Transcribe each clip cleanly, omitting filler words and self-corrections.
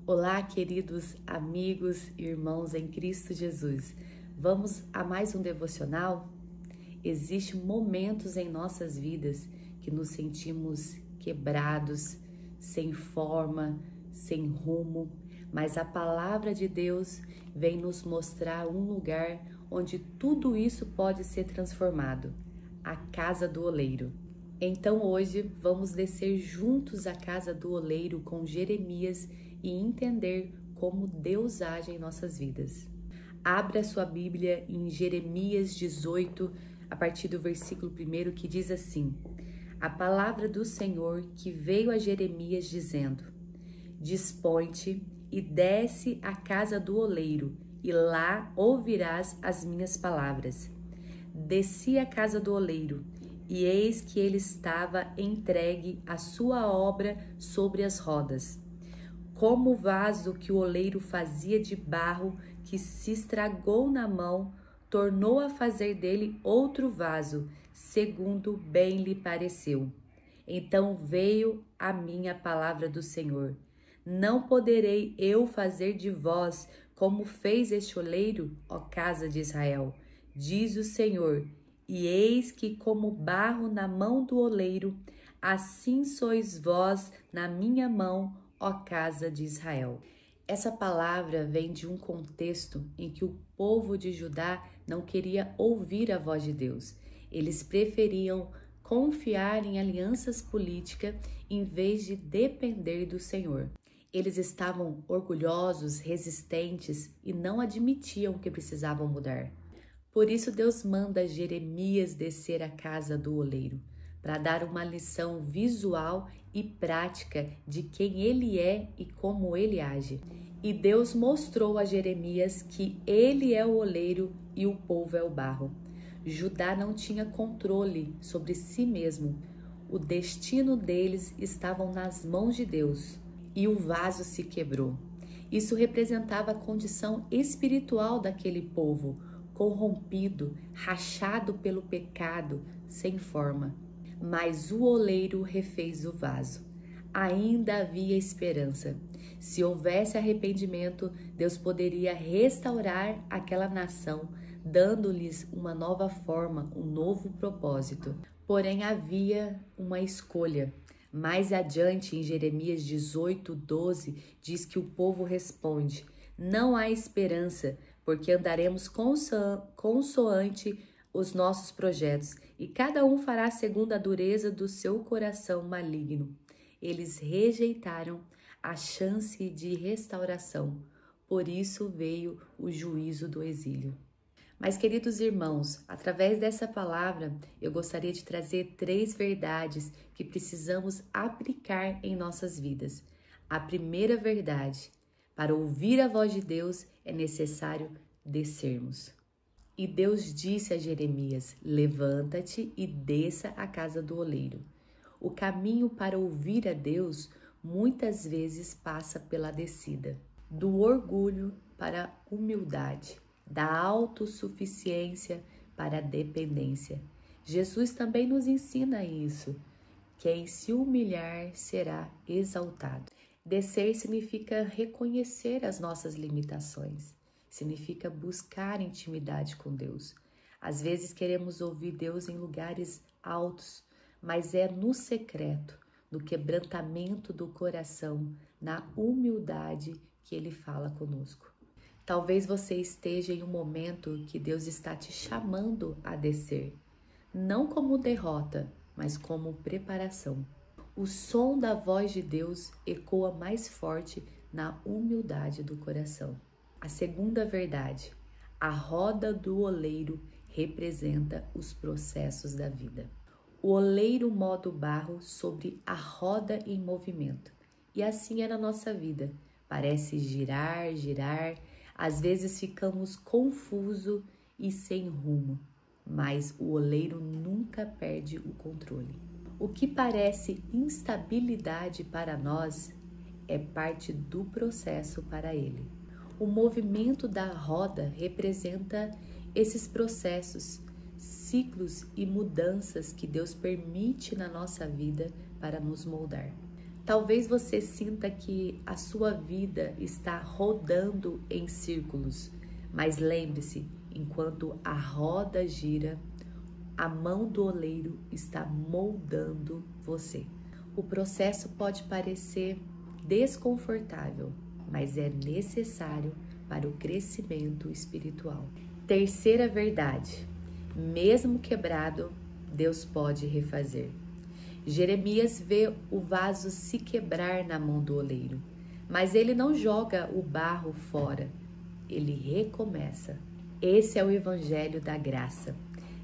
Olá, queridos amigos e irmãos em Cristo Jesus. Vamos a mais um devocional? Existem momentos em nossas vidas que nos sentimos quebrados, sem forma, sem rumo, mas a palavra de Deus vem nos mostrar um lugar onde tudo isso pode ser transformado, a casa do oleiro. Então hoje vamos descer juntos à casa do oleiro com Jeremias e entender como Deus age em nossas vidas. Abra sua Bíblia em Jeremias 18, a partir do versículo 1, que diz assim: A palavra do Senhor que veio a Jeremias dizendo: Dispõe-te e desce à casa do oleiro, e lá ouvirás as minhas palavras. Desci à casa do oleiro, e eis que ele estava entregue à sua obra sobre as rodas. Como o vaso que o oleiro fazia de barro que se estragou na mão, tornou a fazer dele outro vaso, segundo bem lhe pareceu. Então veio a mim a palavra do Senhor: Não poderei eu fazer de vós como fez este oleiro, ó casa de Israel, diz o Senhor. E eis que como barro na mão do oleiro, assim sois vós na minha mão, ó casa de Israel. Essa palavra vem de um contexto em que o povo de Judá não queria ouvir a voz de Deus. Eles preferiam confiar em alianças políticas em vez de depender do Senhor. Eles estavam orgulhosos, resistentes e não admitiam que precisavam mudar. Por isso Deus manda Jeremias descer à casa do oleiro, para dar uma lição visual e prática de quem ele é e como ele age. E Deus mostrou a Jeremias que ele é o oleiro e o povo é o barro. Judá não tinha controle sobre si mesmo. O destino deles estava nas mãos de Deus. E o vaso se quebrou. Isso representava a condição espiritual daquele povo, corrompido, rachado pelo pecado, sem forma. Mas o oleiro refez o vaso. Ainda havia esperança. Se houvesse arrependimento, Deus poderia restaurar aquela nação, dando-lhes uma nova forma, um novo propósito. Porém, havia uma escolha. Mais adiante, em Jeremias 18:12, diz que o povo responde: Não há esperança, porque andaremos consoante os nossos projetos, e cada um fará segundo a dureza do seu coração maligno. Eles rejeitaram a chance de restauração, por isso veio o juízo do exílio. Mas, queridos irmãos, através dessa palavra, eu gostaria de trazer 3 verdades que precisamos aplicar em nossas vidas. A primeira verdade: para ouvir a voz de Deus é necessário descermos. E Deus disse a Jeremias: Levanta-te e desça à casa do oleiro. O caminho para ouvir a Deus muitas vezes passa pela descida, do orgulho para a humildade, da autossuficiência para a dependência. Jesus também nos ensina isso. Quem se humilhar será exaltado. Descer significa reconhecer as nossas limitações, significa buscar intimidade com Deus. Às vezes queremos ouvir Deus em lugares altos, mas é no secreto, no quebrantamento do coração, na humildade que Ele fala conosco. Talvez você esteja em um momento que Deus está te chamando a descer, não como derrota, mas como preparação. O som da voz de Deus ecoa mais forte na humildade do coração. A segunda verdade: a roda do oleiro representa os processos da vida. O oleiro moda o barro sobre a roda em movimento. E assim é na nossa vida. Parece girar, girar. Às vezes ficamos confusos e sem rumo. Mas o oleiro nunca perde o controle. O que parece instabilidade para nós é parte do processo para ele. O movimento da roda representa esses processos, ciclos e mudanças que Deus permite na nossa vida para nos moldar. Talvez você sinta que a sua vida está rodando em círculos, mas lembre-se, enquanto a roda gira, a mão do oleiro está moldando você. O processo pode parecer desconfortável, mas é necessário para o crescimento espiritual. Terceira verdade: mesmo quebrado, Deus pode refazer. Jeremias vê o vaso se quebrar na mão do oleiro, mas ele não joga o barro fora, ele recomeça. Esse é o evangelho da graça.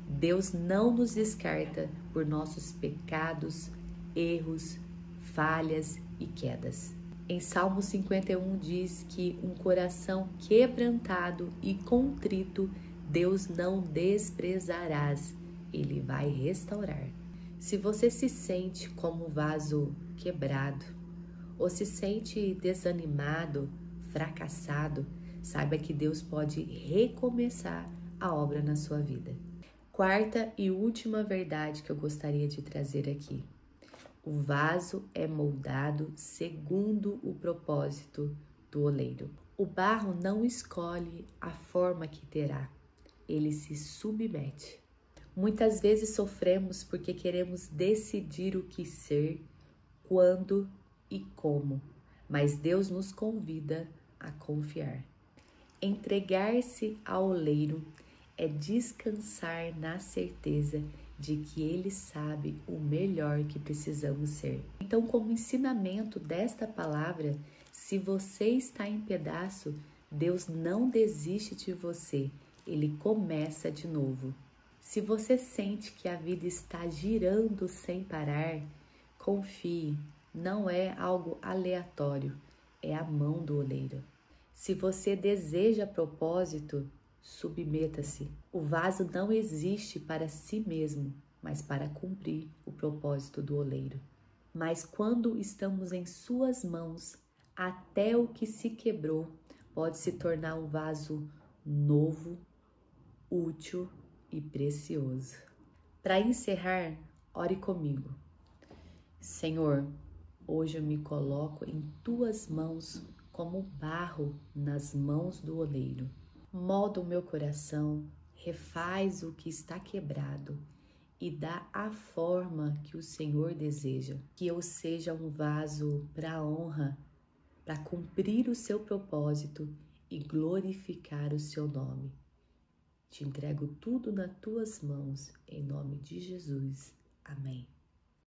Deus não nos descarta por nossos pecados, erros, falhas e quedas. Em Salmo 51 diz que um coração quebrantado e contrito Deus não desprezarás, Ele vai restaurar. Se você se sente como um vaso quebrado ou se sente desanimado, fracassado, saiba que Deus pode recomeçar a obra na sua vida. Quarta e última verdade que eu gostaria de trazer aqui. O vaso é moldado segundo o propósito do oleiro. O barro não escolhe a forma que terá, ele se submete. Muitas vezes sofremos porque queremos decidir o que ser, quando e como, mas Deus nos convida a confiar. Entregar-se ao oleiro é descansar na certeza de que Ele sabe o melhor que precisamos ser. Então, como ensinamento desta palavra, se você está em pedaço, Deus não desiste de você, Ele começa de novo. Se você sente que a vida está girando sem parar, confie, não é algo aleatório, é a mão do oleiro. Se você deseja propósito, submeta-se. O vaso não existe para si mesmo, mas para cumprir o propósito do oleiro. Mas quando estamos em suas mãos, até o que se quebrou pode se tornar um vaso novo, útil e precioso. Para encerrar, ore comigo. Senhor, hoje eu me coloco em tuas mãos como barro nas mãos do oleiro. Molda o meu coração, refaz o que está quebrado e dá a forma que o Senhor deseja. Que eu seja um vaso para a honra, para cumprir o seu propósito e glorificar o seu nome. Te entrego tudo nas tuas mãos, em nome de Jesus. Amém.